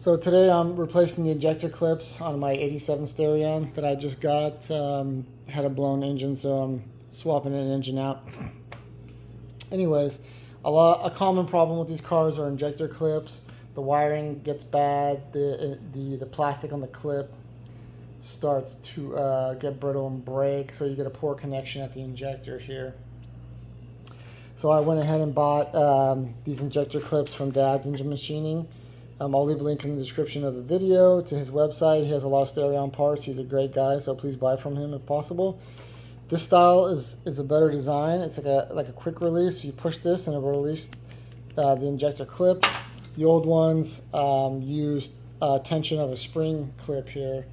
So today I'm replacing the injector clips on my 87 Starion that I just got. Had a blown engine, so I'm swapping an engine out. Anyways, a common problem with these cars are injector clips. The wiring gets bad. The plastic on the clip starts to get brittle and break, so you get a poor connection at the injector here. So I went ahead and bought these injector clips from Dad's Engine Machining. I'll leave a link in the description of the video to his website. He has a lot of Starion parts. He's a great guy, so please buy from him if possible. This style is a better design. It's like a quick release. You push this and it will release the injector clip. The old ones used tension of a spring clip here.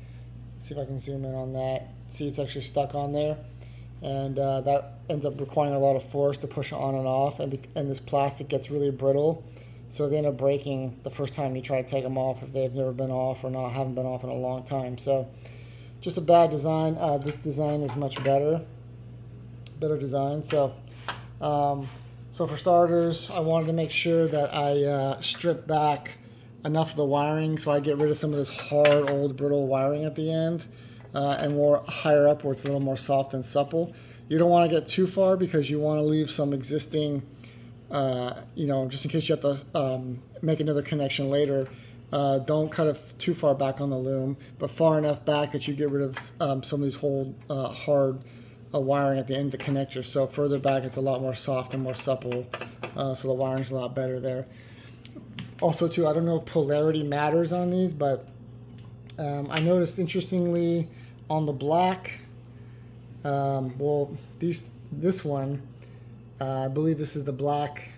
Let's see if I can zoom in on that. See, it's actually stuck on there, and that ends up requiring a lot of force to push it on and off, and this plastic gets really brittle. So they end up breaking the first time you try to take them off if they've never been off or haven't been off in a long time. So just a bad design. This design is much better design. So so for starters, I wanted to make sure that I strip back enough of the wiring so I get rid of some of this hard, old, brittle wiring at the end, and more higher up where it's a little more soft and supple. You don't want to get too far because you want to leave some existing just in case you have to make another connection later. Don't cut it too far back on the loom, but far enough back that you get rid of some of these hard wiring at the end of the connector. So further back, it's a lot more soft and more supple, so the wiring's a lot better there. Also, too, I don't know if polarity matters on these, but I noticed interestingly on the black, this one. I believe this is the black.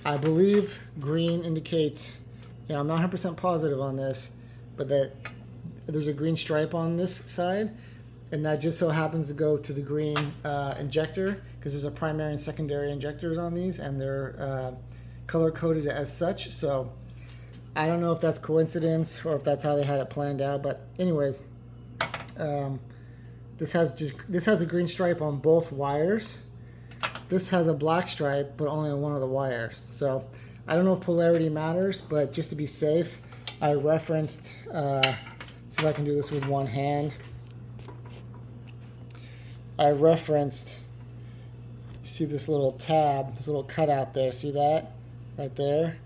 I believe green indicates, I'm not 100% positive on this, but that there's a green stripe on this side, and that just so happens to go to the green injector, because there's a primary and secondary injectors on these, and they're color coded as such. So I don't know if that's coincidence or if that's how they had it planned out, but anyways, this has a green stripe on both wires. This has a black stripe, but only on one of the wires. So I don't know if polarity matters, but just to be safe, I referenced, see if I can do this with one hand. I referenced, you see this little tab, this little cutout there, see that? Right there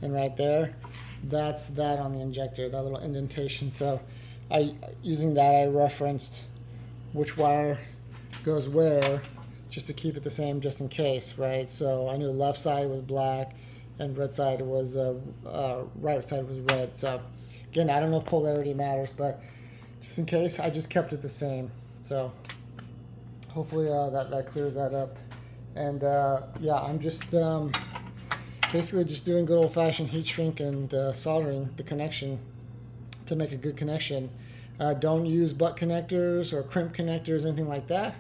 and right there. That's that on the injector, that little indentation. So using that, I referenced which wire goes where, just to keep it the same, just in case, right? So I knew the left side was black and right side was red. So again, I don't know if polarity matters, but just in case, I just kept it the same. So hopefully that clears that up. And yeah, I'm just basically just doing good old-fashioned heat shrink and soldering the connection to make a good connection. Don't use butt connectors or crimp connectors, anything like that.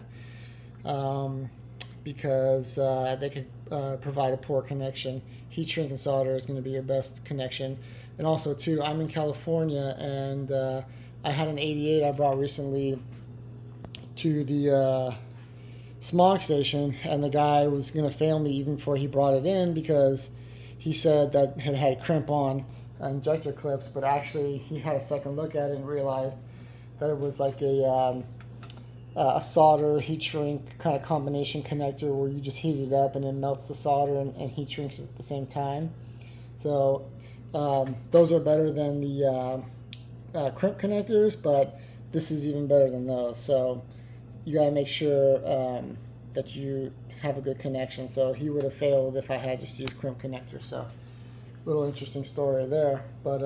Because they could provide a poor connection. Heat shrink and solder is going to be your best connection. And also, too, I'm in California, and I had an 88 I brought recently to the smog station, and the guy was going to fail me even before he brought it in because he said that it had crimp on injector clips, but actually he had a second look at it and realized that it was like a solder heat shrink kind of combination connector where you just heat it up and it melts the solder and heat shrinks at the same time. So those are better than the crimp connectors, but this is even better than those. So you got to make sure that you have a good connection. So he would have failed if I had just used crimp connectors. So little interesting story there. But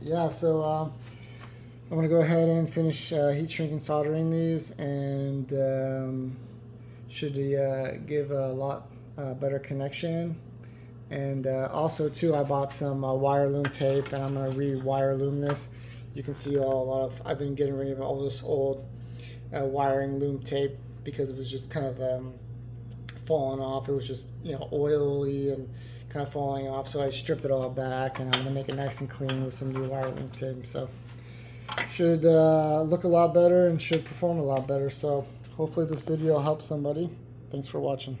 yeah, so I'm going to go ahead and finish heat shrinking soldering these, and should give a lot better connection. And also, too, I bought some wire loom tape, and I'm going to re-wire loom this. You can see I've been getting rid of all this old wiring loom tape because it was just kind of falling off. It was just, oily and kind of falling off. So I stripped it all back, and I'm going to make it nice and clean with some new wire loom tape. So should look a lot better and should perform a lot better. So hopefully this video helps somebody. Thanks for watching.